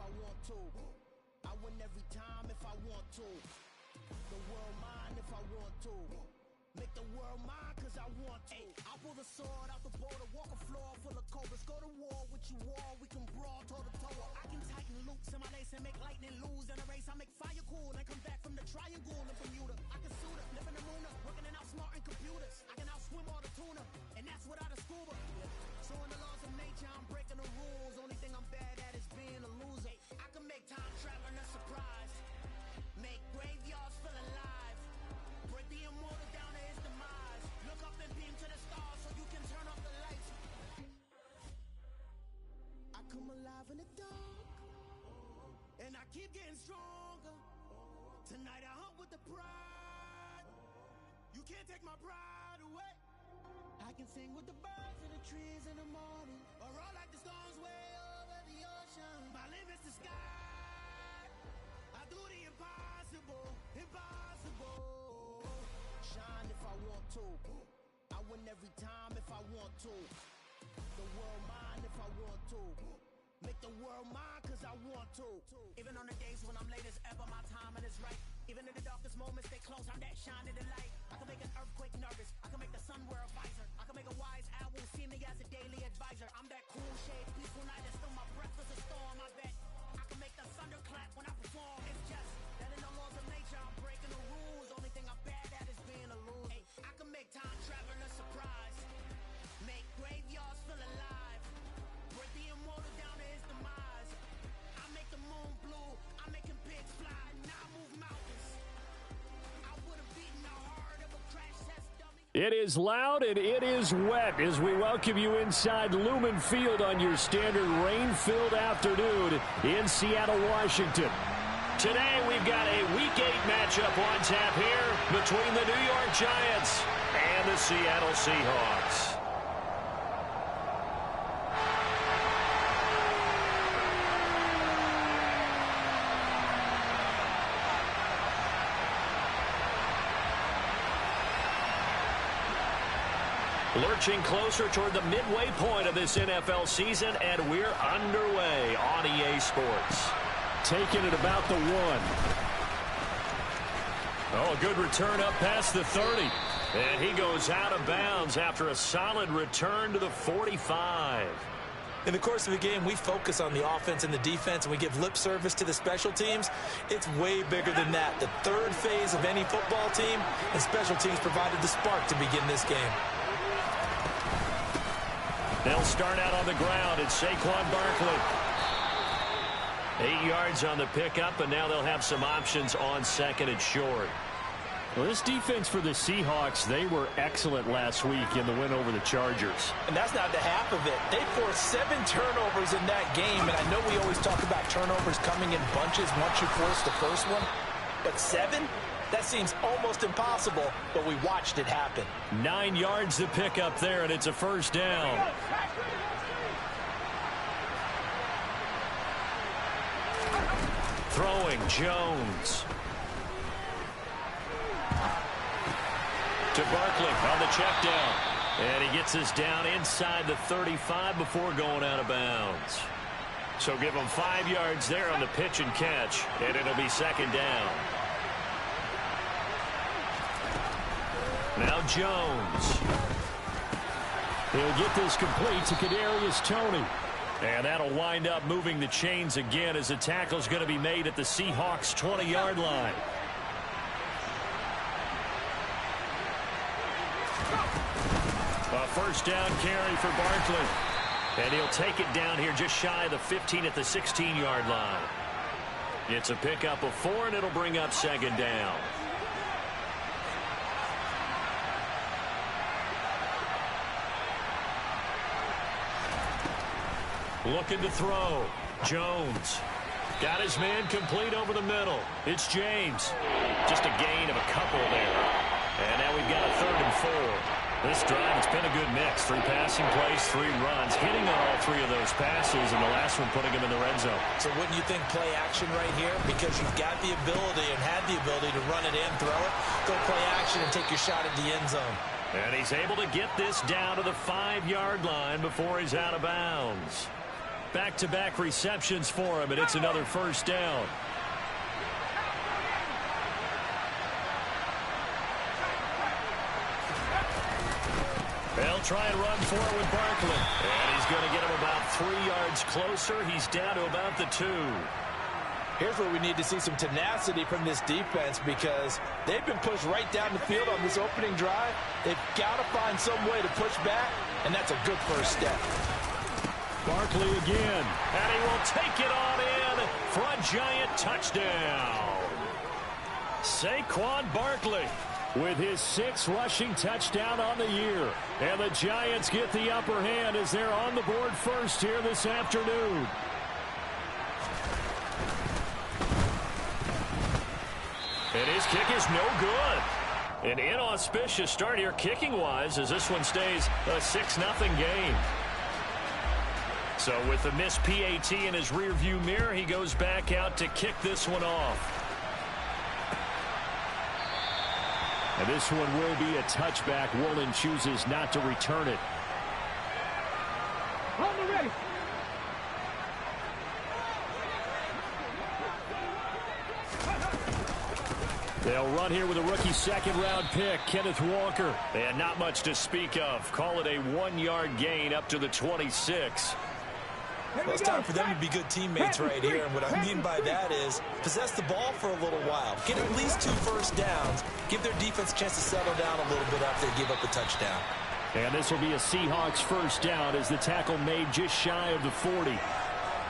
I want to. I win every time if I want to. The world mine if I want to. Make the world mine cause I want to. I'll pull the sword out the border, walk a floor full of cobras. Go to war with you all, we can brawl toe to toe. I can tighten loops in my lace and make lightning lose in a race. I make fire cool and come back from the triangle in Bermuda. I can suit up, live in the moon, working and outsmarting computers. I can outswim all the tuna, and that's without a scuba. So in the laws of nature, I'm breaking the rules. Only thing I'm bad at is being a loser. I can make time traveling a surprise, make graveyards feel alive, break the immortal down to his demise. Look up and beam to the stars so you can turn off the lights. I come alive in the dark, and I keep getting stronger. Tonight I hunt with the pride. You can't take my pride away. I can sing with the birds in the trees in the morning, or roll like the storms way over the ocean. My limit's the sky. I do the impossible, impossible. Shine if I want to. I win every time if I want to. The world mine if I want to. Make the world mine cause I want to. Even on the days when I'm late as ever, my timing is right. Even in the darkest moments, they close, I'm that shining the light. I can make an earthquake nervous, I can make the sun wear a visor. I can make a wise owl see me as a daily advisor. I'm that cool shade, peaceful night, and still my breath is a storm. I bet I can make the thunder clap when I perform. It's just that in the laws of nature, I'm breaking the rules. Only thing I'm bad at is being a loser. Ay, I can make time traveling a surprise, make graveyards feel alive, break the immortal down to his demise. I make the moon blue, I'm making pigs fly, now I move mountains. I would have beaten the heart of a crash test dummy. It is loud and it is wet as we welcome you inside Lumen Field on your standard rain-filled afternoon in Seattle, Washington. Today we've got a Week 8 matchup on tap here between the New York Giants and the Seattle Seahawks. Lurching closer toward the midway point of this NFL season, and we're underway on EA Sports. Taking it about the 1. Oh, a good return up past the 30. And he goes out of bounds after a solid return to the 45. In the course of the game, we focus on the offense and the defense, and we give lip service to the special teams. It's way bigger than that. The third phase of any football team, and special teams provided the spark to begin this game. They'll start out on the ground. It's Saquon Barkley. 8 yards on the pickup, and now they'll have some options on second and short. Well, this defense for the Seahawks, they were excellent last week in the win over the Chargers. And that's not the half of it. They forced 7 turnovers in that game, and I know we always talk about turnovers coming in bunches once you force the first one, but 7? That seems almost impossible, but we watched it happen. 9 yards to pick up there, and it's a first down. Throwing Jones. To Barkley on the check down. And he gets us down inside the 35 before going out of bounds. So give him 5 yards there on the pitch and catch, and it'll be second down. Now Jones. He'll get this complete to Kadarius Toney. And that'll wind up moving the chains again as the tackle's going to be made at the Seahawks 20-yard line. A first down carry for Barkley. And he'll take it down here just shy of the 15 at the 16-yard line. It's a pickup of 4, and it'll bring up second down. Looking to throw. Jones. Got his man complete over the middle. It's James. Just a gain of a couple there. And now we've got a 3rd and 4. This drive, it's been a good mix. 3 passing plays, 3 runs. Hitting on all 3 of those passes, and the last one putting him in the red zone. So wouldn't you think play action right here? Because you've got the ability and had the ability to run it in, throw it, go play action, and take your shot at the end zone. And he's able to get this down to the 5-yard line before he's out of bounds. Back-to-back receptions for him, and it's another first down. They'll try and run for it with Barkley. And he's going to get him about 3 yards closer. He's down to about the 2. Here's where we need to see some tenacity from this defense because they've been pushed right down the field on this opening drive. They've got to find some way to push back, and that's a good first step. Barkley again. And he will take it on in for a giant touchdown. Saquon Barkley with his 6th rushing touchdown on the year. And the Giants get the upper hand as they're on the board first here this afternoon. And his kick is no good. An inauspicious start here kicking-wise as this one stays a 6-0 game. So with the missed PAT in his rearview mirror, he goes back out to kick this one off. And this one will be a touchback. Woolen chooses not to return it. Ready. They'll run here with a rookie 2nd-round pick, Kenneth Walker. And not much to speak of. Call it a 1-yard gain up to the 26. Well, it's time for them to be good teammates right here. And what I mean by that is possess the ball for a little while. Get at least 2 first downs. Give their defense a chance to settle down a little bit after they give up a touchdown. And this will be a Seahawks first down as the tackle made just shy of the 40.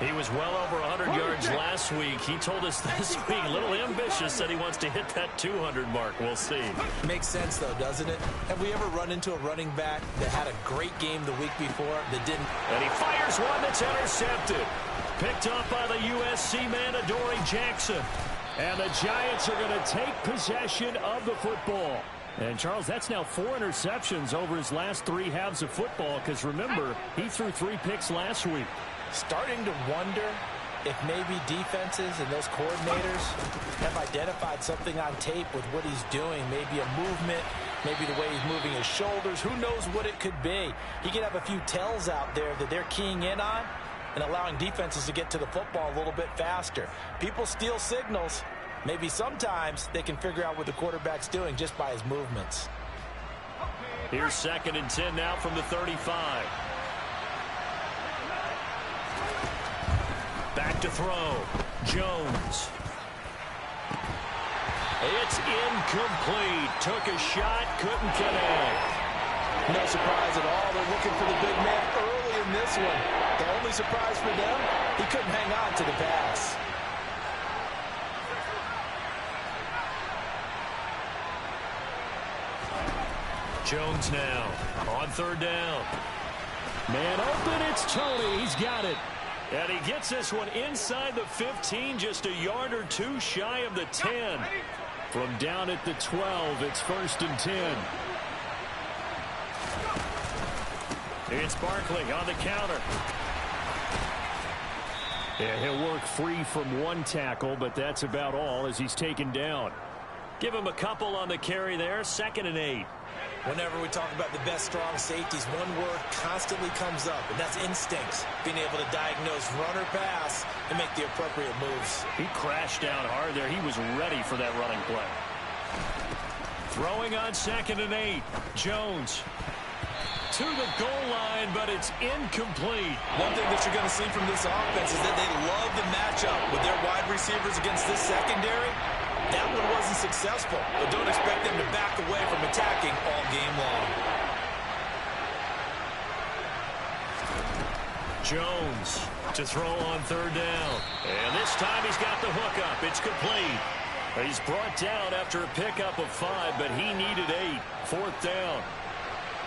He was well over 100 yards last week. He told us this week, a little ambitious, said he wants to hit that 200 mark. We'll see. Makes sense, though, doesn't it? Have we ever run into a running back that had a great game the week before that didn't? And he fires one that's intercepted. Picked up by the USC man, Adoree Jackson. And the Giants are going to take possession of the football. And, Charles, that's now 4 interceptions over his last 3 halves of football because, remember, he threw 3 picks last week. Starting to wonder if maybe defenses and those coordinators have identified something on tape with what he's doing. Maybe a movement, maybe the way he's moving his shoulders. Who knows what it could be? He could have a few tells out there that they're keying in on and allowing defenses to get to the football a little bit faster. People steal signals. Maybe sometimes they can figure out what the quarterback's doing just by his movements. Here's 2nd and 10 now from the 35. Back to throw. Jones. It's incomplete. Took a shot, couldn't connect. No surprise at all. They're looking for the big man early in this one. The only surprise for them, he couldn't hang on to the pass. Jones now on 3rd down. Man open, it's Tony. He's got it. And he gets this one inside the 15, just a yard or 2 shy of the 10. From down at the 12, it's 1st and 10. It's Barkley on the counter. Yeah, he'll work free from 1 tackle, but that's about all as he's taken down. Give him a couple on the carry there, 2nd and 8. Whenever we talk about the best strong safeties, one word constantly comes up, and that's instincts. Being able to diagnose run or pass and make the appropriate moves. He crashed down hard there. He was ready for that running play. Throwing on 2nd and 8. Jones to the goal line, but it's incomplete. One thing that you're going to see from this offense is that they love the matchup with their wide receivers against this secondary. That one wasn't successful, but don't expect them to back away from attacking all game long. Jones to throw on 3rd down. And this time he's got the hook up. It's complete. He's brought down after a pickup of 5, but he needed 8. 4th down.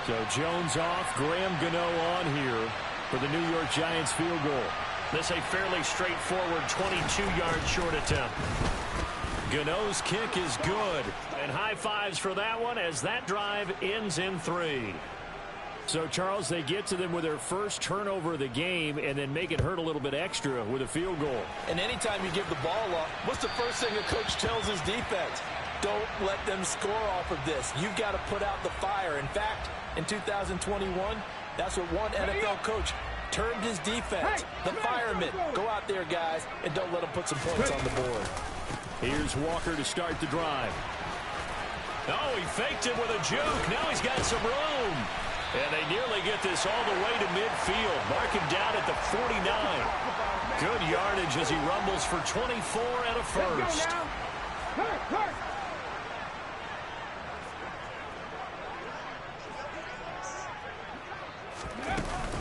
So Jones off, Graham Gano on here for the New York Giants field goal. This a fairly straightforward 22-yard short attempt. Gano's kick is good. And high fives for that one as that drive ends in 3. So, Charles, they get to them with their first turnover of the game and then make it hurt a little bit extra with a field goal. And anytime you give the ball up, what's the first thing a coach tells his defense? Don't let them score off of this. You've got to put out the fire. In fact, in 2021, that's what one NFL coach turned his defense. The firemen, go out there, guys, and don't let them put some points on the board. Here's Walker to start the drive. Oh, he faked it with a juke. Now he's got some room. And they nearly get this all the way to midfield. Mark him down at the 49. Good yardage as he rumbles for 24 and a first.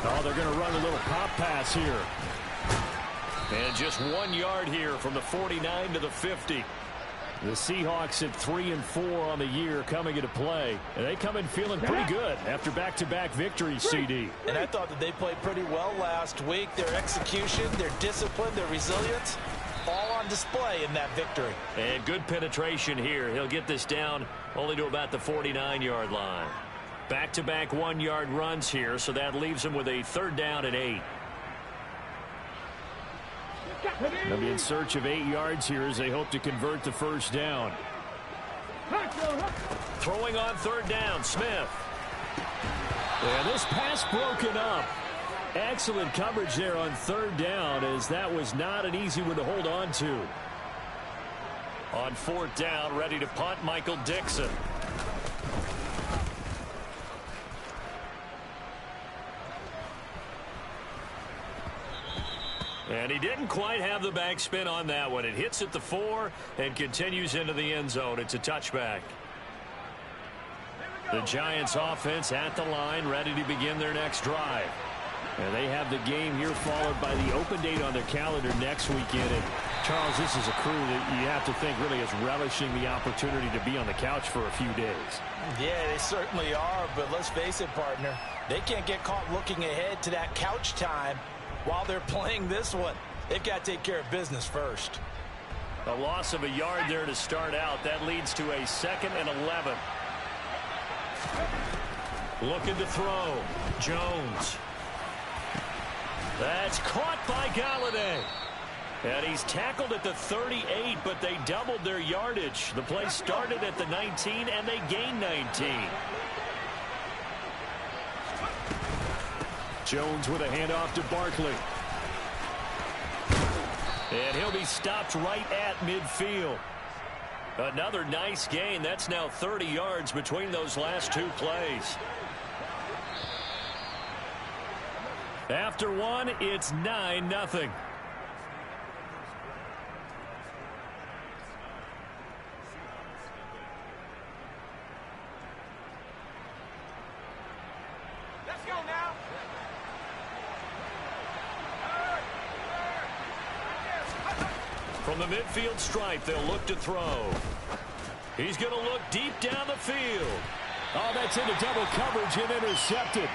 Oh, they're going to run a little pop pass here. And just 1 yard here from the 49 to the 50. The Seahawks at 3-4 on the year coming into play. And they come in feeling pretty good after back-to-back victories, CD. And I thought that they played pretty well last week. Their execution, their discipline, their resilience, all on display in that victory. And good penetration here. He'll get this down only to about the 49-yard line. Back-to-back 1-yard runs here, so that leaves him with a 3rd down and 8. They'll be in search of 8 yards here as they hope to convert the first down. Throwing on 3rd down, Smith. And this pass broken up. Excellent coverage there on 3rd down, as that was not an easy one to hold on to. On 4th down, ready to punt, Michael Dixon. And he didn't quite have the backspin on that one. It hits at the 4 and continues into the end zone. It's a touchback. The Giants offense at the line, ready to begin their next drive. And they have the game here followed by the open date on their calendar next weekend. And Charles, this is a crew that you have to think really is relishing the opportunity to be on the couch for a few days. Yeah, they certainly are, but let's face it, partner. They can't get caught looking ahead to that couch time while they're playing this one. They've got to take care of business first. A loss of a yard there to start out. That leads to a 2nd and 11. Looking to throw. Jones. That's caught by Galladay. And he's tackled at the 38, but they doubled their yardage. The play started at the 19, and they gained 19. Jones with a handoff to Barkley. And he'll be stopped right at midfield. Another nice gain. That's now 30 yards between those last 2 plays. After one, it's 9-0. From the midfield stripe, they'll look to throw. He's going to look deep down the field. Oh, that's into double coverage and intercepted.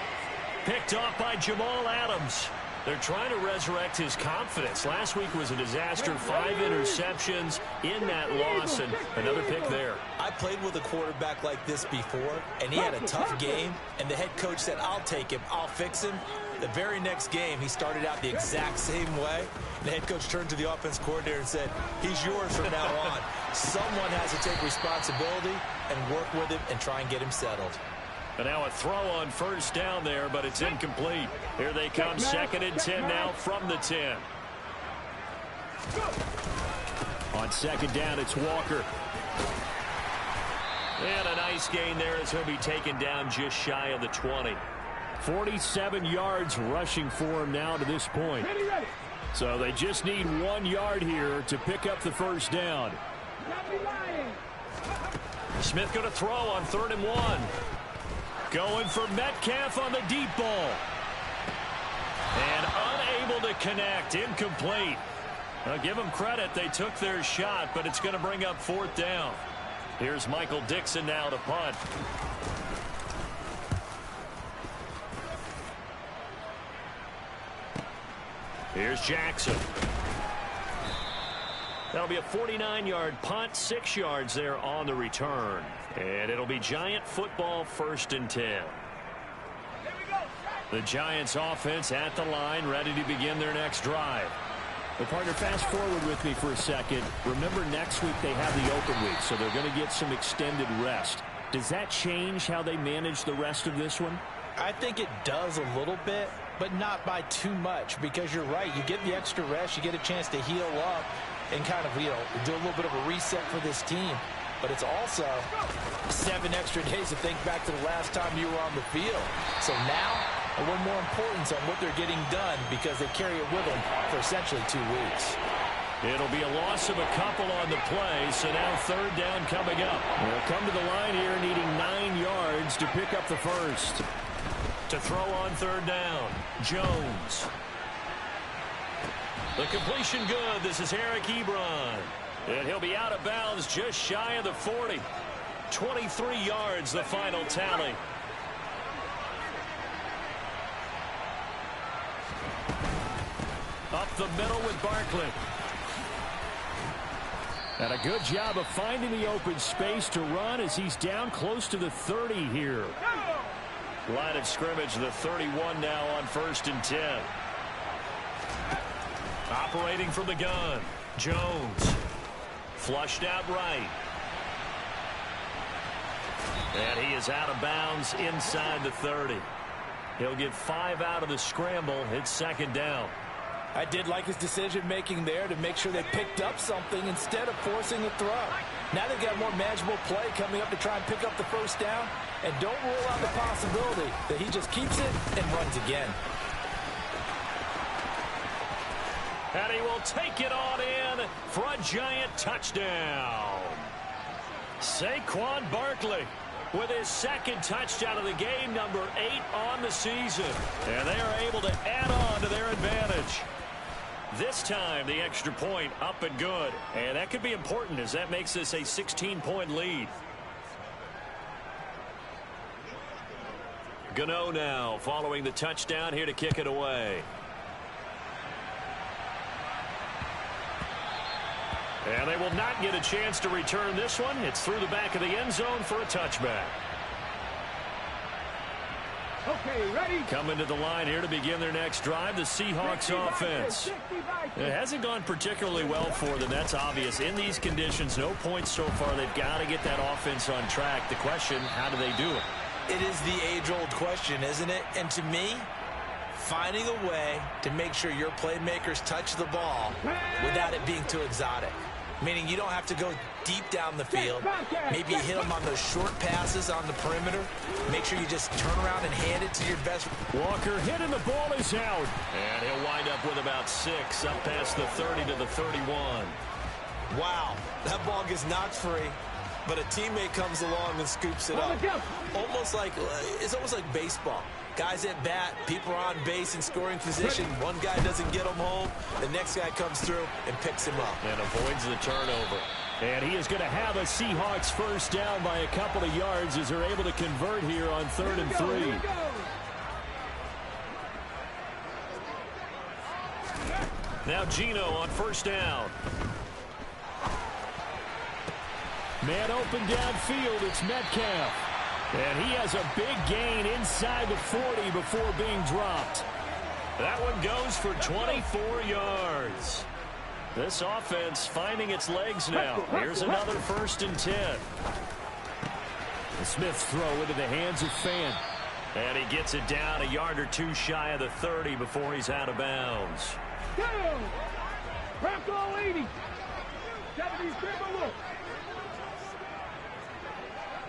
Picked off by Jamal Adams. They're trying to resurrect his confidence. Last week was a disaster. 5 interceptions in that loss, and another pick there. I played with a quarterback like this before, and he had a tough game, and the head coach said, I'll take him, I'll fix him. The very next game, he started out the exact same way. The head coach turned to the offense coordinator and said, he's yours from now on. Someone has to take responsibility and work with him and try and get him settled. And now a throw on 1st down there, but it's incomplete. Here they come, 2nd and 10 now from the 10. On 2nd down, it's Walker. And a nice gain there as he'll be taken down just shy of the 20. 47 yards rushing for him now to this point. So they just need 1 yard here to pick up the 1st down. Smith going to throw on 3rd and 1. Going for Metcalf on the deep ball. And unable to connect. Incomplete. Now give them credit. They took their shot, but it's going to bring up 4th down. Here's Michael Dixon now to punt. Here's Jackson. That'll be a 49-yard punt, 6 yards there on the return. And it'll be Giant football, 1st and 10. The Giants offense at the line, ready to begin their next drive. But partner, fast forward with me for a second. Remember, next week they have the open week, so they're going to get some extended rest. Does that change how they manage the rest of this one? I think it does a little bit. but not by too much, because you're right. You get the extra rest. You get a chance to heal up and kind of, do a little bit of a reset for this team. But it's also 7 extra days to think back to the last time you were on the field. So now, a little more importance on what they're getting done, because they carry it with them for essentially 2 weeks. It'll be a loss of a couple on the play, so now 3rd down coming up. They'll come to the line here needing 9 yards to pick up the first. To throw on 3rd down, Jones. The completion good. This is Eric Ebron. And he'll be out of bounds just shy of the 40. 23 yards, the final tally. Up the middle with Barkley. And a good job of finding the open space to run as he's down close to the 30 here. Line of scrimmage, the 31 now on 1st and 10. Operating from the gun, Jones. Flushed out right. And he is out of bounds inside the 30. He'll get 5 out of the scramble. It's 2nd down. I did like his decision-making there to make sure they picked up something instead of forcing a throw. Now they've got more manageable play coming up to try and pick up the 1st down. And don't rule out the possibility that he just keeps it and runs again. And he will take it on in for a giant touchdown. Saquon Barkley with his 2nd touchdown of the game, number 8 on the season. And they are able to add on to their advantage. This time, the extra point up and good. And that could be important, as that makes this a 16-point lead. Gano now following the touchdown here to kick it away. And they will not get a chance to return this one. It's through the back of the end zone for a touchback. Okay, ready? Coming to the line here to begin their next drive, the Seahawks offense. It hasn't gone particularly well for them. That's obvious. In these conditions, no points so far. They've got to get that offense on track. The question, how do they do it? It is the age-old question, isn't it? And to me, finding a way to make sure your playmakers touch the ball without it being too exotic. Meaning you don't have to go deep down the field. Maybe you hit them on those short passes on the perimeter. Make sure you just turn around and hand it to your best. Walker hit and the ball is out. And he'll wind up with about 6 up past the 30 to the 31. Wow, that ball gets knocked free, but a teammate comes along and scoops it up. It's almost like baseball. Guys at bat, people are on base in scoring position. One guy doesn't get him home. The next guy comes through and picks him up. And avoids the turnover. And he is going to have a Seahawks 1st down by a couple of yards as they're able to convert here on 3rd and 3. Now Geno on 1st down. Man open downfield, it's Metcalf. And he has a big gain inside the 40 before being dropped. That one goes for 24 yards. This offense finding its legs now. Here's another 1st and 10. The Smith throw into the hands of Fan. And he gets it down a yard or 2 shy of the 30 before he's out of bounds. Bronco 80. 70, look.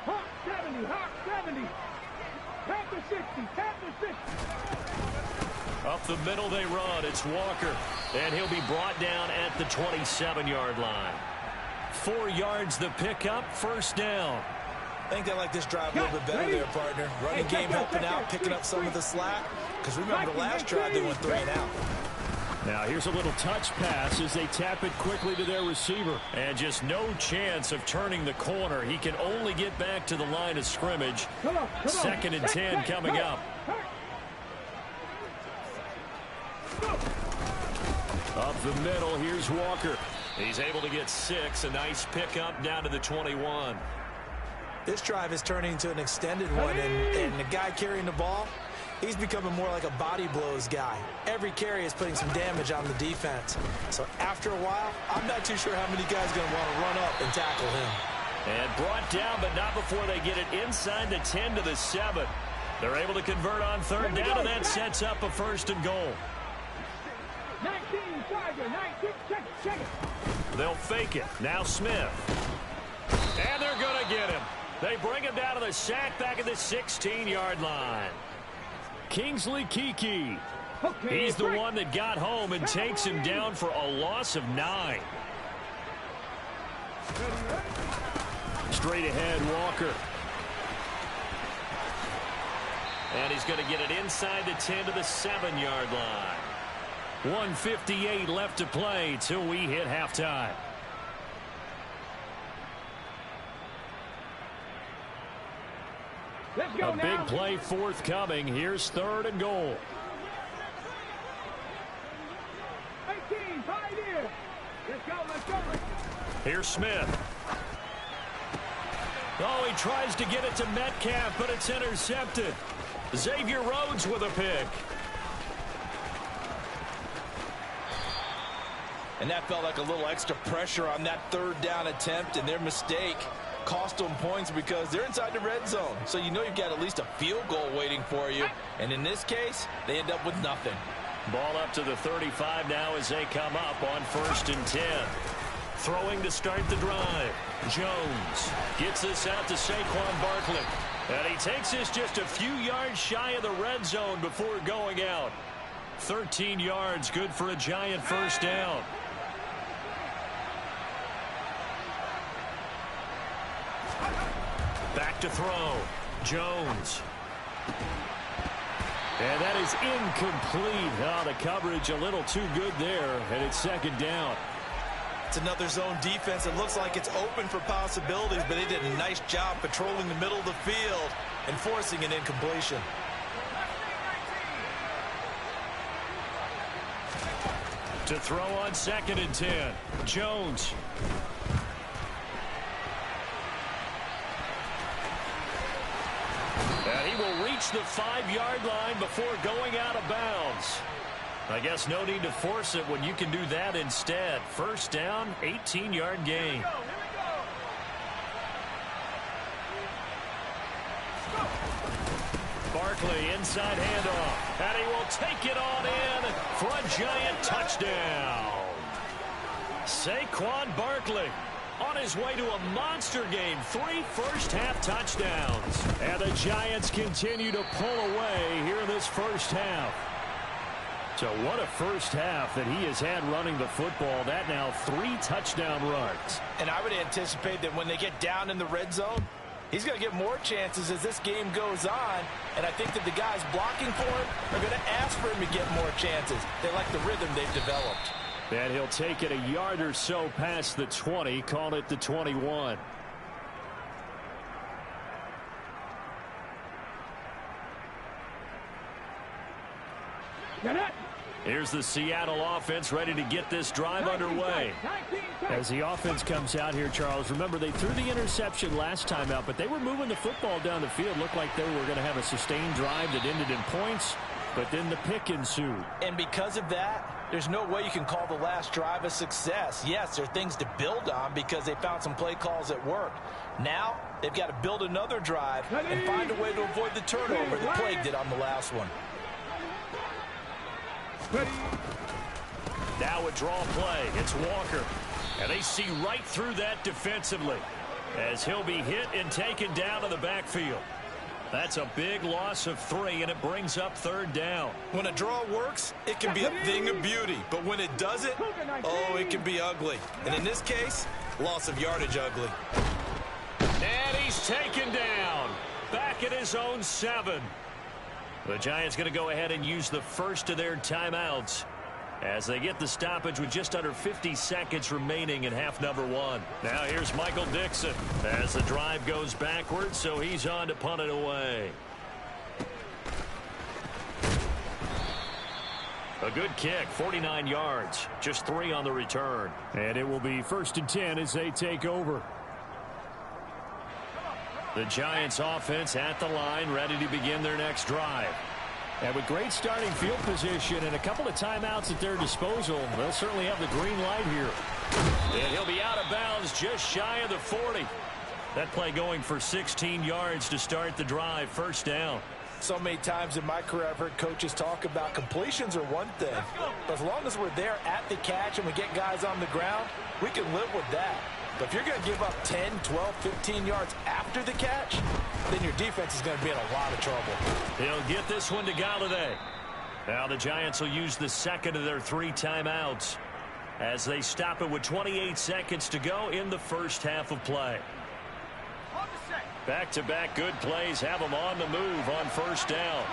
Hawk 70, Hawk 70. Panther 60, Panther 60. Up the middle they run. It's Walker. And he'll be brought down at the 27-yard line. 4 yards the pickup, 1st down. I think they like this drive a little bit better there, partner. Running game helping out, picking up some of the slack. Because remember the last drive they went 3 and out. Now here's a little touch pass as they tap it quickly to their receiver. And just no chance of turning the corner. He can only get back to the line of scrimmage. 2nd and 10 coming up. Up the middle, here's Walker. He's able to get 6. A nice pickup down to the 21. This drive is turning into an extended one, and the guy carrying the ball, he's becoming more like a body blows guy. Every carry is putting some damage on the defense. So after a while, I'm not too sure how many guys are going to want to run up and tackle him. And brought down, but not before they get it inside the 10 to the 7. They're able to convert on third down, and that sets up a 1st and goal. 19, Tiger, 19, check it. They'll fake it. Now Smith. And they're going to get him. They bring him down to the sack back at the 16-yard line. Kingsley Keke. He's the one that got home and takes him down for a loss of 9. Straight ahead, Walker. And he's going to get it inside the 10 to the 7-yard line. 1:58 left to play till we hit halftime. Let's go a now. Big play forthcoming. Here's 3rd and goal. 18, pioneer. Let's go. Here's Smith. Oh, he tries to get it to Metcalf, but it's intercepted. Xavier Rhodes with a pick. And that felt like a little extra pressure on that 3rd down attempt, and their mistake cost them points because they're inside the red zone. So you know you've got at least a field goal waiting for you. And in this case, they end up with nothing. Ball up to the 35 now as they come up on 1st and 10. Throwing to start the drive. Jones gets this out to Saquon Barkley. And he takes this just a few yards shy of the red zone before going out. 13 yards, good for a Giant 1st down. Back to throw. Jones. And that is incomplete. Oh, the coverage a little too good there, and it's 2nd down. It's another zone defense. It looks like it's open for possibilities, but they did a nice job patrolling the middle of the field and forcing an incompletion. To throw on 2nd and 10. Jones. And he will reach the 5-yard line before going out of bounds. I guess no need to force it when you can do that instead. 1st down, 18-yard gain. Barkley inside handoff. And he will take it on in for a Giant touchdown. Saquon Barkley on his way to a monster game. 3 first-half touchdowns. And the Giants continue to pull away here in this 1st half. So what a 1st half that he has had running the football. That now 3 touchdown runs. And I would anticipate that when they get down in the red zone, he's going to get more chances as this game goes on. And I think that the guys blocking for him are going to ask for him to get more chances. They like the rhythm they've developed. And he'll take it a yard or so past the 20, call it the 21. Here's the Seattle offense ready to get this drive underway. As the offense comes out here, Charles, remember they threw the interception last time out, but they were moving the football down the field. Looked like they were going to have a sustained drive that ended in points, but then the pick ensued. And because of that, there's no way you can call the last drive a success. Yes, there are things to build on because they found some play calls that worked. Now, they've got to build another drive and find a way to avoid the turnover that plagued it on the last one. Now a draw play. It's Walker. And they see right through that defensively as he'll be hit and taken down to the backfield. That's a big loss of 3, and it brings up 3rd down. When a draw works, it can be a thing of beauty. But when it doesn't, oh, it can be ugly. And in this case, loss of yardage ugly. And he's taken down. Back at his own 7. The Giants going to go ahead and use the first of their timeouts as they get the stoppage with just under 50 seconds remaining in half number 1. Now here's Michael Dixon as the drive goes backwards, so he's on to punt it away. A good kick, 49 yards, just 3 on the return. And it will be 1st and 10 as they take over. The Giants offense at the line, ready to begin their next drive. And with great starting field position and a couple of timeouts at their disposal, they'll certainly have the green light here. And he'll be out of bounds just shy of the 40. That play going for 16 yards to start the drive. 1st down. So many times in my career, I've heard coaches talk about completions are one thing. But as long as we're there at the catch and we get guys on the ground, we can live with that. But if you're going to give up 10, 12, 15 yards after the catch, then your defense is going to be in a lot of trouble. He'll get this one to Galladay. Now the Giants will use the second of their 3 timeouts as they stop it with 28 seconds to go in the first half of play. Back-to-back good plays have them on the move on first down.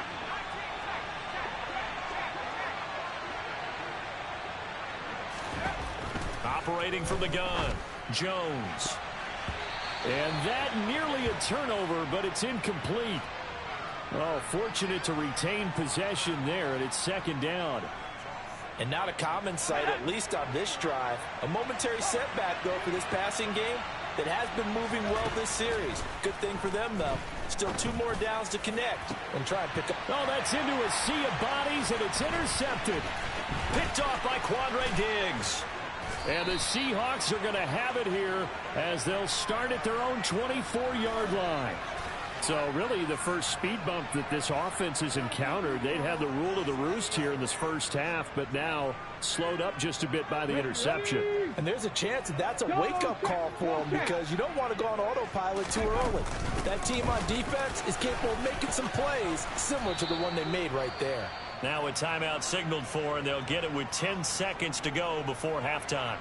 Operating from the gun, Jones. And that nearly a turnover, but it's incomplete. Oh, fortunate to retain possession there, and it's second down. And not a common sight, at least on this drive. A momentary setback, though, for this passing game that has been moving well this series. Good thing for them, though. Still 2 more downs to connect and try and pick up. Oh, that's into a sea of bodies, and it's intercepted. Picked off by Quandre Diggs. And the Seahawks are going to have it here as they'll start at their own 24-yard line. So really the first speed bump that this offense has encountered. They'd had the rule of the roost here in this first half, but now slowed up just a bit by the interception. And there's a chance that that's a wake-up call for them because you don't want to go on autopilot too early. That team on defense is capable of making some plays similar to the one they made right there. Now a timeout signaled for, and they'll get it with 10 seconds to go before halftime.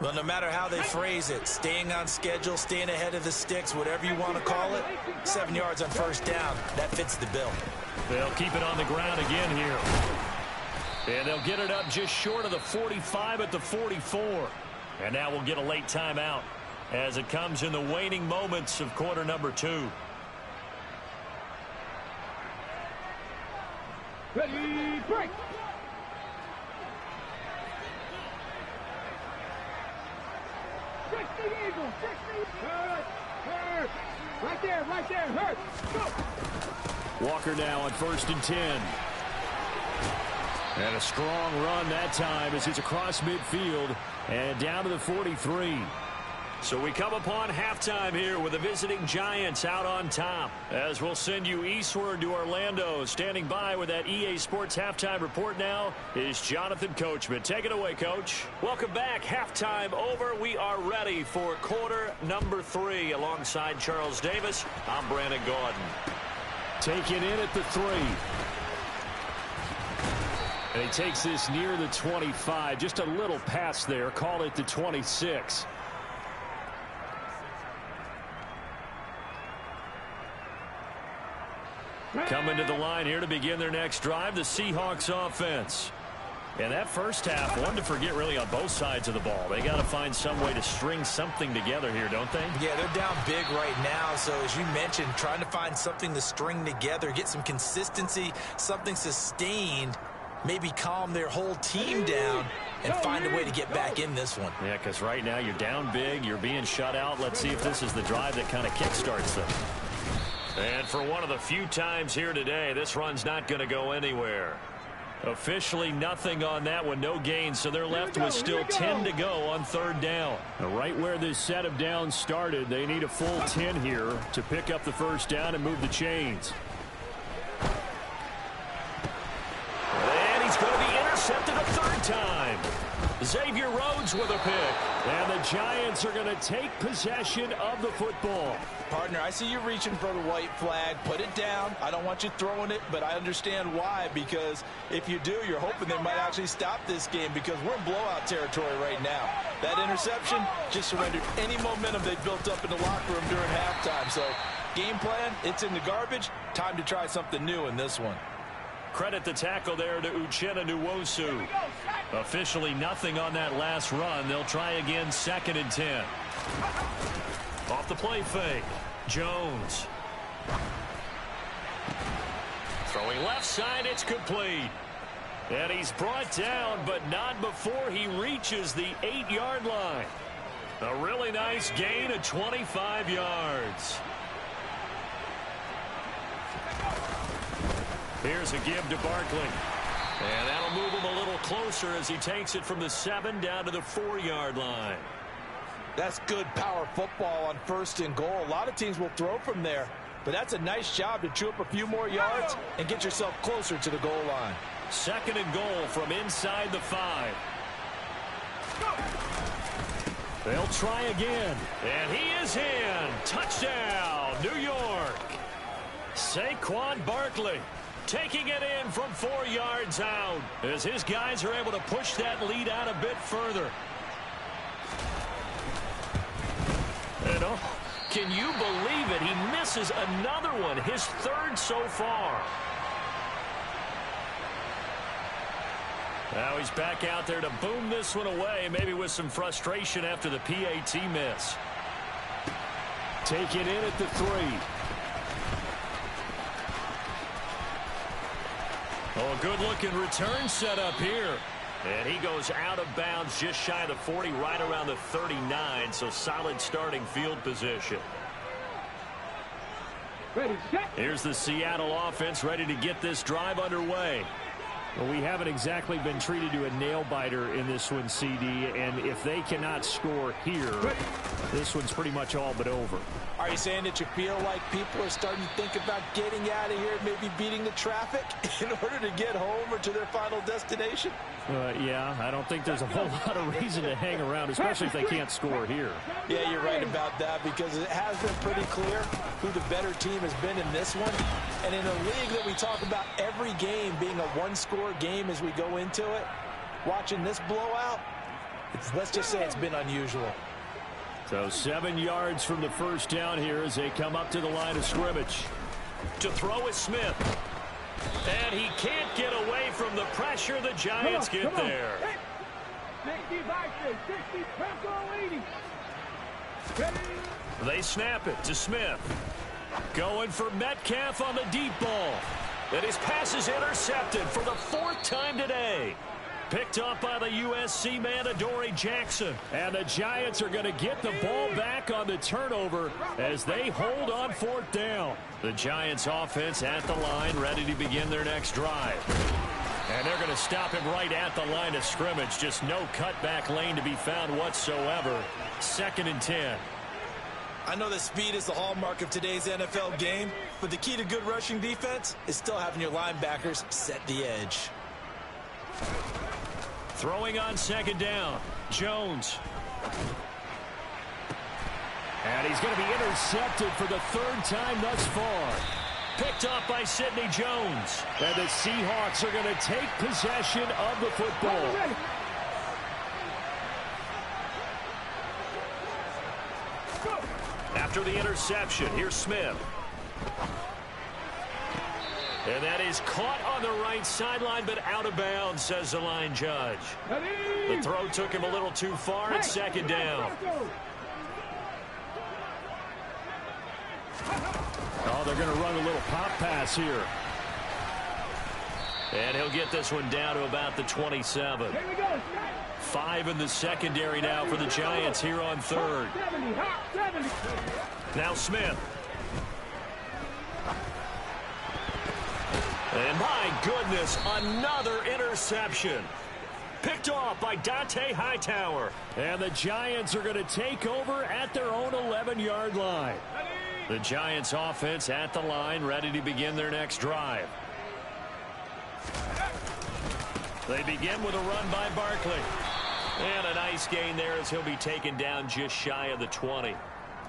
Well, no matter how they phrase it, staying on schedule, staying ahead of the sticks, whatever you want to call it, 7 yards on first down, that fits the bill. They'll keep it on the ground again here. And they'll get it up just short of the 45 at the 44. And now we'll get a late timeout as it comes in the waning moments of quarter number 2. Ready, break! Right there, hurt. Go. Walker now on 1st and 10. And a strong run that time as it's across midfield and down to the 43. So we come upon halftime here with the visiting Giants out on top. As we'll send you eastward to Orlando. Standing by with that EA Sports halftime report now is Jonathan Coachman. Take it away, Coach. Welcome back. Halftime over. We are ready for quarter number 3. Alongside Charles Davis, I'm Brandon Gordon. Taken in at the 3. And he takes this near the 25. Just a little pass there. Call it the 26. Coming to the line here to begin their next drive, the Seahawks offense. And that first half, one to forget really on both sides of the ball. They got to find some way to string something together here, don't they? Yeah, they're down big right now. So as you mentioned, trying to find something to string together, get some consistency, something sustained, maybe calm their whole team down and find a way to get back in this one. Yeah, because right now you're down big, you're being shut out. Let's see if this is the drive that kind of kickstarts them. And for one of the few times here today, this run's not going to go anywhere. Officially nothing on that one, no gain, so they're left with still 10 to go on 3rd down. Right where this set of downs started, they need a full 10 here to pick up the first down and move the chains. And he's going to be intercepted a 3rd time. Xavier Rhodes with a pick. And the Giants are going to take possession of the football. Partner, I see you reaching for the white flag. Put it down. I don't want you throwing it, but I understand why. Because if you do, you're hoping they might actually stop this game because we're in blowout territory right now. That interception just surrendered any momentum they built up in the locker room during halftime. So game plan, it's in the garbage. Time to try something new in this one. Credit the tackle there to Uchenna Nwosu. Officially nothing on that last run. They'll try again 2nd and 10. Off the play fake. Jones. Throwing left side, it's complete. And he's brought down, but not before he reaches the 8-yard line. A really nice gain of 25 yards. Here's a give to Barkley. And that'll move him a little closer as he takes it from the 7 down to the 4-yard line. That's good power football on 1st and goal. A lot of teams will throw from there, But that's a nice job to chew up a few more yards and get yourself closer to the goal line. 2nd and goal from inside the 5. They'll try again. And he is in. Touchdown, New York. Saquon Barkley taking it in from 4 yards out as his guys are able to push that lead out a bit further. And can you believe it? He misses another one, his 3rd so far. Now he's back out there to boom this one away, maybe with some frustration after the PAT miss. Take it in at the 3. Oh, good-looking return set up here. And he goes out of bounds just shy of the 40, right around the 39, so solid starting field position. Ready, set. Here's the Seattle offense ready to get this drive underway. Well, we haven't exactly been treated to a nail-biter in this one, CD, and if they cannot score here, this one's pretty much all but over. Are you saying that you feel like people are starting to think about getting out of here, maybe beating the traffic in order to get home or to their final destination? Yeah, I don't think there's a whole lot of reason to hang around, especially if they can't score here. Yeah, you're right about that, because it has been pretty clear who the better team has been in this one. And in a league that we talk about every game being a one-score game as we go into it, watching this blowout, let's just say it's been unusual. So 7 yards from the first down here as they come up to the line of scrimmage. To throw is Smith. And he can't get away from the pressure. The Giants get there. 65, 60, pencil, 80. They snap it to Smith. Going for Metcalf on the deep ball. And his pass is intercepted for the 4th time today. Picked up by the USC man, Adoree Jackson. And the Giants are going to get the ball back on the turnover as they hold on 4th down. The Giants offense at the line, ready to begin their next drive. And they're going to stop him right at the line of scrimmage. Just no cutback lane to be found whatsoever. 2nd and 10. I know that speed is the hallmark of today's NFL game, but the key to good rushing defense is still having your linebackers set the edge. Throwing on 2nd down, Jones. And he's going to be intercepted for the 3rd time thus far. Picked up by Sidney Jones. And the Seahawks are going to take possession of the football. After the interception, here's Smith. And that is caught on the right sideline, but out of bounds, says the line judge. The throw took him a little too far. It's 2nd down. Oh, they're going to run a little pop pass here. And he'll get this one down to about the 27. 5 in the secondary now for the Giants here on 3rd. Now Smith. And my goodness, another interception. Picked off by Dante Hightower. And the Giants are going to take over at their own 11-yard line. The Giants offense at the line, ready to begin their next drive. They begin with a run by Barkley. And a nice gain there as he'll be taken down just shy of the 20.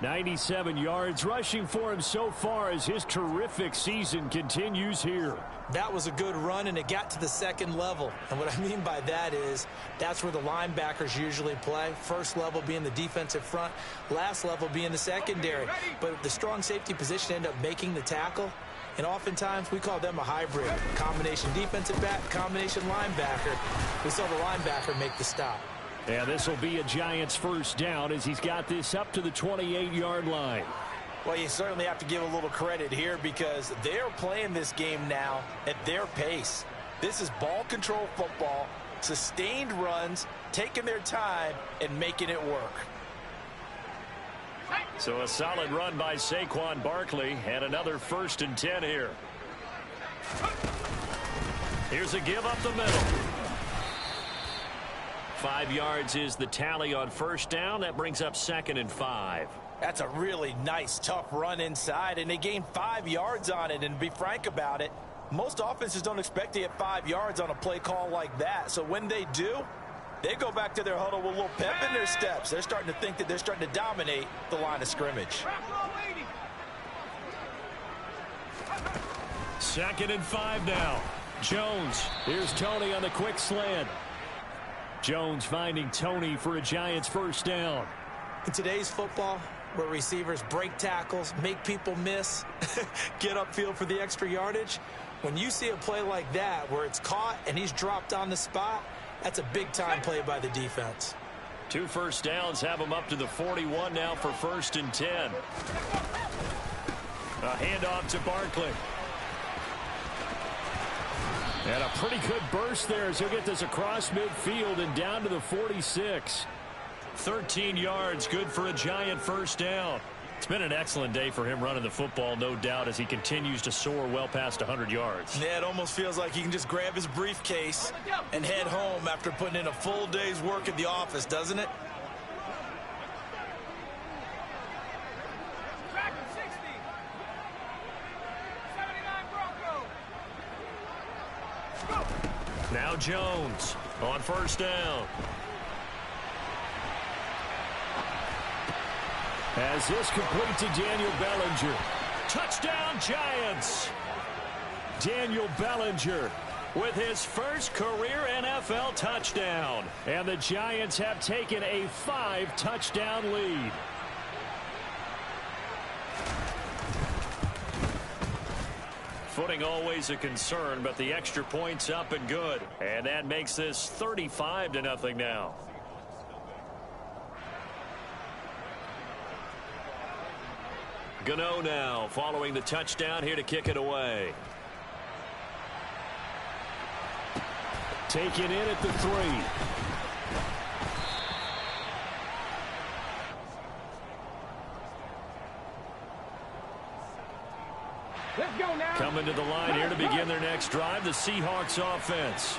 97 yards rushing for him so far as his terrific season continues here. That was a good run, and it got to the 2nd level. And what I mean by that is that's where the linebackers usually play. First level being the defensive front, last level being the secondary. But the strong safety position ended up making the tackle. And oftentimes we call them a hybrid. Combination defensive back, combination linebacker. We saw the linebacker make the stop. And this will be a Giants 1st down as he's got this up to the 28-yard line. Well, you certainly have to give a little credit here because they're playing this game now at their pace. This is ball control football, sustained runs, taking their time, and making it work. So a solid run by Saquon Barkley and another 1st and 10 here. Here's a give up the middle. 5 yards is the tally on 1st down. That brings up 2nd and 5. That's a really nice, tough run inside, and they gained 5 yards on it. And to be frank about it, most offenses don't expect to get 5 yards on a play call like that. So when they do, they go back to their huddle with a little pep in their steps. They're starting to think that they're starting to dominate the line of scrimmage. 2nd and 5 now. Jones. Here's Tony on the quick slant. Jones finding Tony for a Giants first down. In today's football, where receivers break tackles, make people miss, get upfield for the extra yardage, when you see a play like that where it's caught and he's dropped on the spot, that's a big-time play by the defense. 2 first downs have him up to the 41 now for 1st and 10. A handoff to Barkley. And a pretty good burst there as he'll get this across midfield and down to the 46. 13 yards, good for a Giant first down. It's been an excellent day for him running the football, no doubt, as he continues to soar well past 100 yards. Yeah, it almost feels like he can just grab his briefcase and head home after putting in a full day's work at the office, doesn't it? Now Jones on first down. As this complete to Daniel Bellinger. Touchdown, Giants! Daniel Bellinger with his first career NFL touchdown. And the Giants have taken a 5-touchdown lead. Footing always a concern, but the extra point's up and good. And that makes this 35-0 now. Gano now following the touchdown here to kick it away. Taken in at the 3. Let's go now. Coming to the line here to begin their next drive, the Seahawks offense.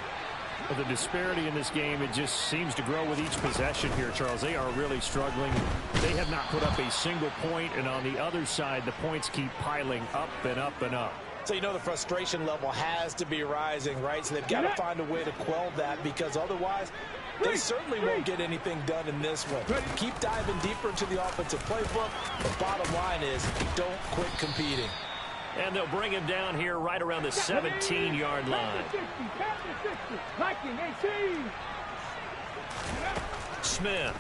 Well, the disparity in this game, it just seems to grow with each possession here, Charles. They are really struggling. They have not put up a single point, and on the other side, the points keep piling up and up and up. So you know the frustration level has to be rising, right? So they've got to find a way to quell that, because otherwise they certainly won't get anything done in this one. Keep diving deeper into the offensive playbook. The bottom line is don't quit competing. And they'll bring him down here right around the 17-yard line. Smith.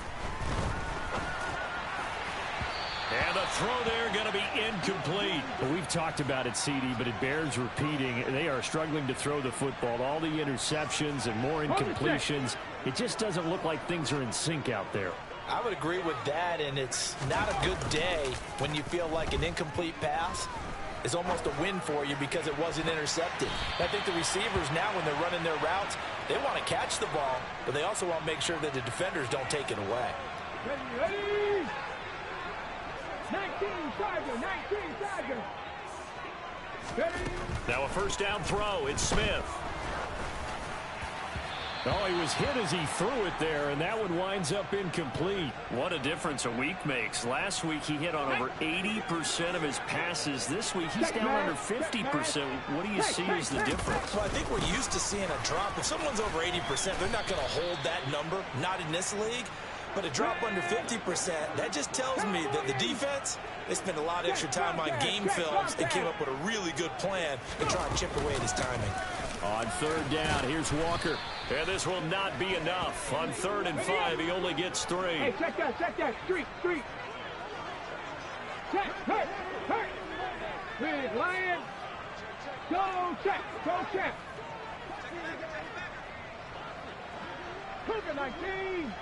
And the throw there going to be incomplete. Well, we've talked about it, CD, but it bears repeating. They are struggling to throw the football. All the interceptions and more incompletions. It just doesn't look like things are in sync out there. I would agree with that, and it's not a good day when you feel like an incomplete pass is almost a win for you because it wasn't intercepted. I think the receivers now, when they're running their routes, they want to catch the ball, but they also want to make sure that the defenders don't take it away. Ready. 19 Tiger. Ready. Now a first down throw. It's Smith. Oh, he was hit as he threw it there, and that one winds up incomplete. What a difference a week makes. Last week he hit on over 80% of his passes. This week he's down under 50%. What do you see as the difference? Well, I think we're used to seeing a drop. If someone's over 80%, they're not going to hold that number, not in this league. But a drop under 50%, that just tells me that the defense, they spent a lot of extra time on game films and came up with a really good plan to try and chip away at his timing. On third down, here's Walker. And this will not be enough. On 3rd and 5, he only gets 3. Hey, check that. Street. Check, hurt. Red Lion. Go check. Cougar 19.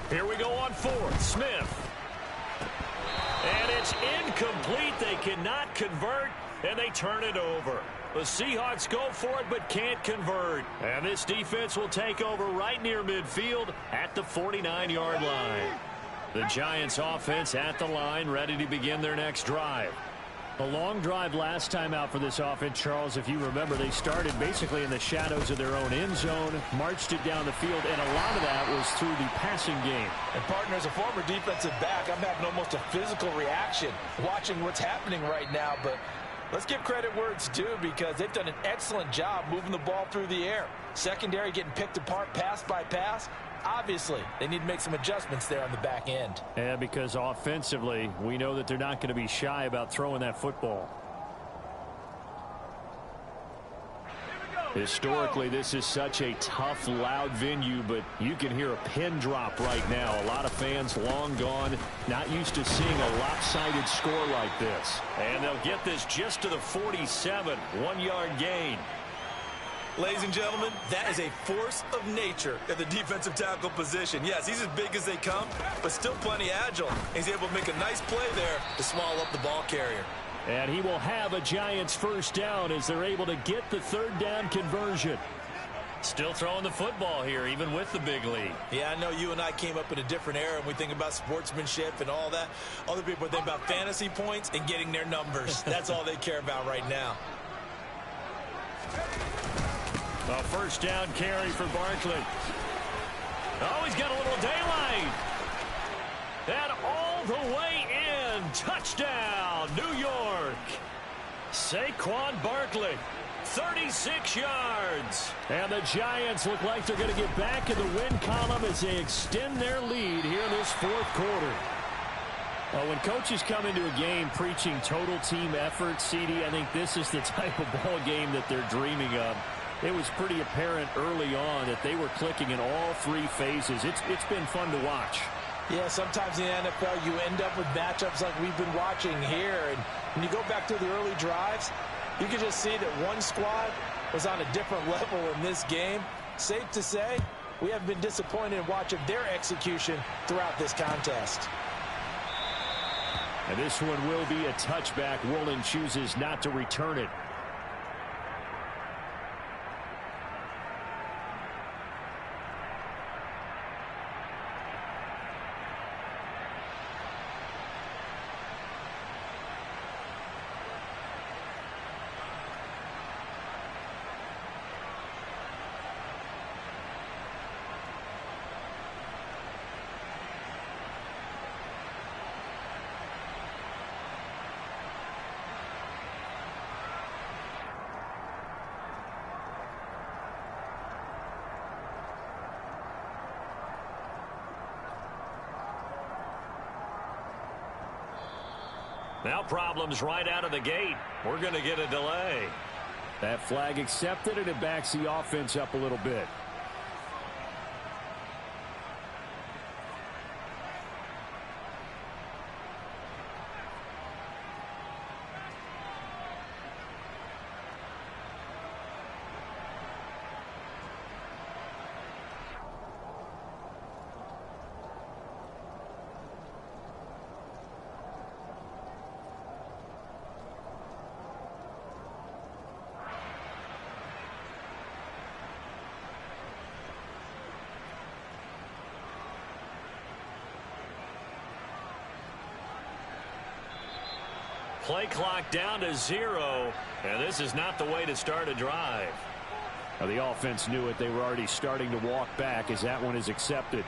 Here we go on 4th. Smith. And it's incomplete. They cannot convert, and they turn it over. The Seahawks go for it but can't convert. And this defense will take over right near midfield at the 49-yard line. The Giants offense at the line, ready to begin their next drive. A long drive last time out for this offense, Charles. If you remember, they started basically in the shadows of their own end zone, marched it down the field, and a lot of that was through the passing game. And, partner, as a former defensive back, I'm having almost a physical reaction watching what's happening right now. But let's give credit where it's due, because they've done an excellent job moving the ball through the air. Secondary getting picked apart pass by pass. Obviously, they need to make some adjustments there on the back end. Yeah, because offensively, we know that they're not going to be shy about throwing that football. Historically, this is such a tough, loud venue, but you can hear a pin drop right now. A lot of fans long gone, not used to seeing a lopsided score like this. And they'll get this just to the 47, 1-yard gain. Ladies and gentlemen, that is a force of nature at the defensive tackle position. Yes, he's as big as they come, but still plenty agile. He's able to make a nice play there to swallow up the ball carrier. And he will have a Giants first down as they're able to get the third down conversion. Still throwing the football here, even with the big lead. Yeah, I know you and I came up in a different era, and we think about sportsmanship and all that. Other people think about fantasy points and getting their numbers. That's all they care about right now. A first down carry for Barkley. Oh, he's got a little daylight. And all the way in. Touchdown, New York. Saquon Barkley, 36 yards. And the Giants look like they're going to get back in the win column as they extend their lead here in this fourth quarter. Well, when coaches come into a game preaching total team effort, CD, I think this is the type of ball game that they're dreaming of. It was pretty apparent early on that they were clicking in all three phases. It's been fun to watch. Yeah, sometimes in the NFL you end up with matchups like we've been watching here. And when you go back to the early drives, you can just see that one squad was on a different level in this game. Safe to say, we have been disappointed in watching their execution throughout this contest. And this one will be a touchback. Woolen chooses not to return it. Now problems right out of the gate. We're going to get a delay. That flag accepted, and it backs the offense up a little bit. Play clock down to 0, and this is not the way to start a drive. Now, the offense knew it. They were already starting to walk back as that one is accepted.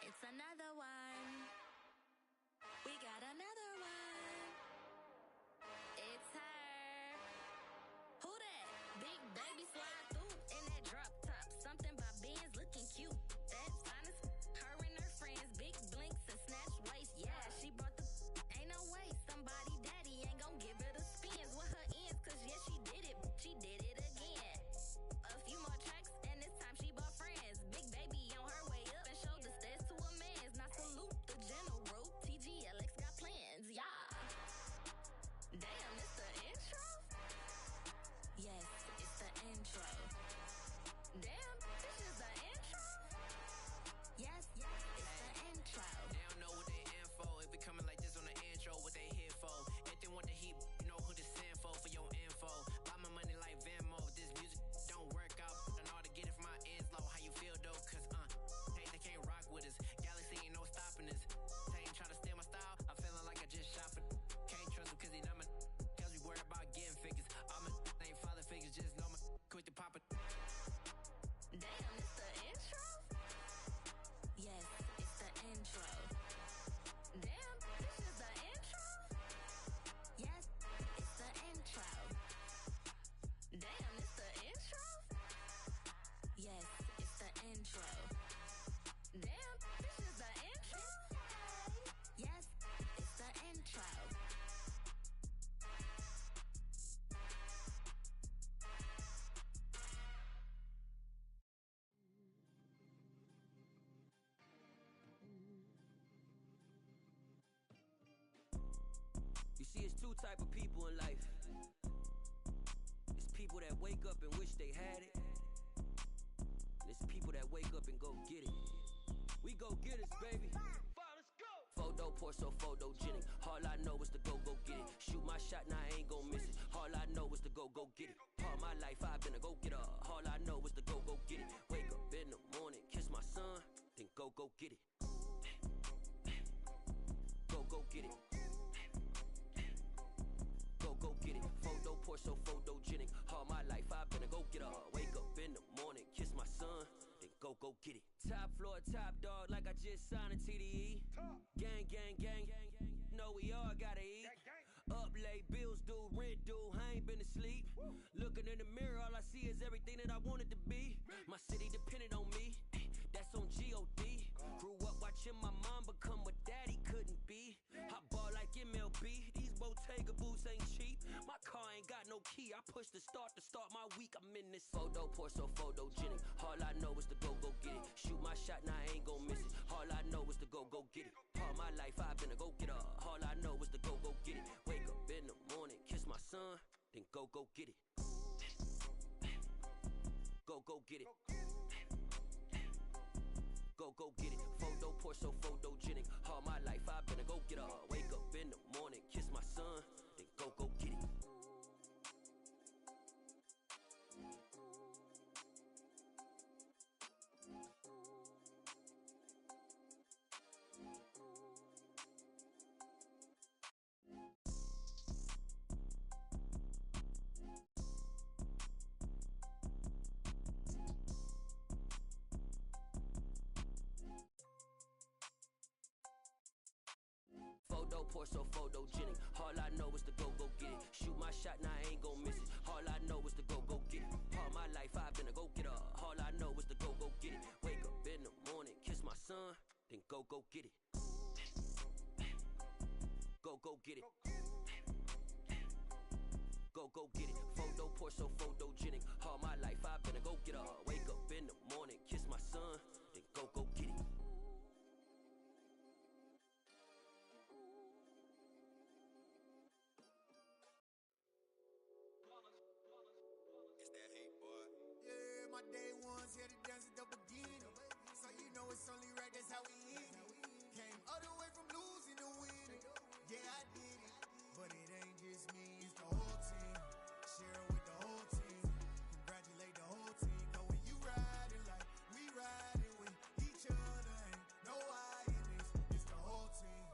It's another one. We got another one. It's her. Who that? Big baby slide through in that drop top. Something by Benz looking cute. That finest. Her and her friends. Big blinks and snatch waist. Yeah, she brought the. Ain't no way somebody daddy ain't gonna give it a two type of people in life. It's people that wake up and wish they had it. And it's people that wake up and go get it. We go get it, baby. Let's go. Photo porso, photogenic. All I know is to go get it. Shoot my shot, now I ain't gon' miss it. All I know is to go get it. All my life I've been a go-getter. All I know is to go get it. Wake up in the morning, kiss my son, then go get it. Go get it. Go get it. Photo porso, photogenic. All my life I've been a go-getter. Wake up in the morning, kiss my son, then go get it. Top floor, top dog, like I just signed a TDE. Gang, gang, gang, know we all gotta eat. Up late, bills due, rent due, I ain't been asleep. Looking in the mirror, all I see is everything that I wanted to be. My city depended on me, that's on G.O.D. Grew up watching my mom become what daddy couldn't be. I ball like MLB, these Bottega boots ain't cheap. My car ain't got no key, I push the start to start my week. I'm in this photo porso, photogenic. All I know is to go get it. Shoot my shot, now I ain't gon' miss it. All I know is to go get it. All my life I've been a go-getter. All I know is to go get it. Wake up in the morning, kiss my son, then go get it. Go get it. Go get it. Photo porso, photogenic. All my life I've been a go-getter. Wake up in the morning, kiss my son, then go get it. Photo porso, photogenic. All I know is to go get it. Shoot my shot, now I ain't gon' miss it. All I know is to go get it. All my life I've been a go-getter. All I know is to go get it. Wake up in the morning, kiss my son, then go get it. Go get it. Go get it. Photo porso, photogenic. All my life I've been a go-getter. Wake up in the morning, kiss my son, then go get it. It's that hate, boy. Yeah, my day ones here to dance at the beginning. So you know it's only right, that's how we end it. Came all the way from losing to winning. Yeah, I did it. But it ain't just me, it's the whole team. Share it with the whole team. Congratulate the whole team. Cause when you riding like we riding with each other, ain't no I in this. It's the whole team.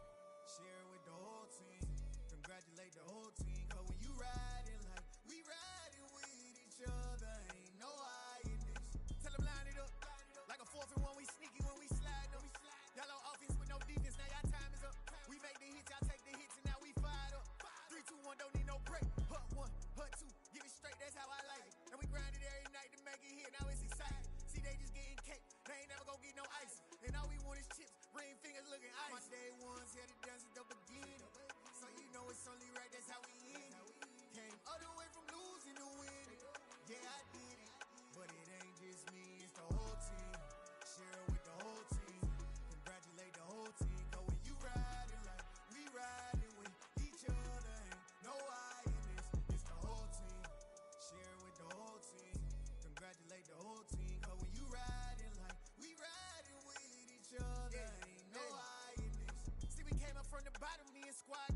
Share it with the whole team. Congratulate the whole team. Cause when you riding like we riding with each other, ain't no I in this. Tell them line it up. Like a 4th and 1, we sneaky when we slide them. Y'all on offense with no defense, now y'all time is up. We make the hits, y'all take the hits, and now we fired up. 3, 2, 1, don't need no break. Hut 1, hut 2, give it straight, that's how I like it. And we grind it every night to make it hit, now it's exciting. See, they just getting cake, they ain't never gonna get no ice. And all we want is chips, ring fingers looking ice. My day ones here to dance at the beginning. So you know it's only right, that's how we end it. Came all the way from losing to winning. Yeah, I did it. But it ain't just me, it's the whole team. Share it with the whole team. Congratulate the whole team. Cause when you riding like we riding with each other, ain't no I in this. It's the whole team. Share it with the whole team. Congratulate the whole team. Cause when you riding like we riding with each other, ain't no I in this. See, we came up from the bottom, me and squad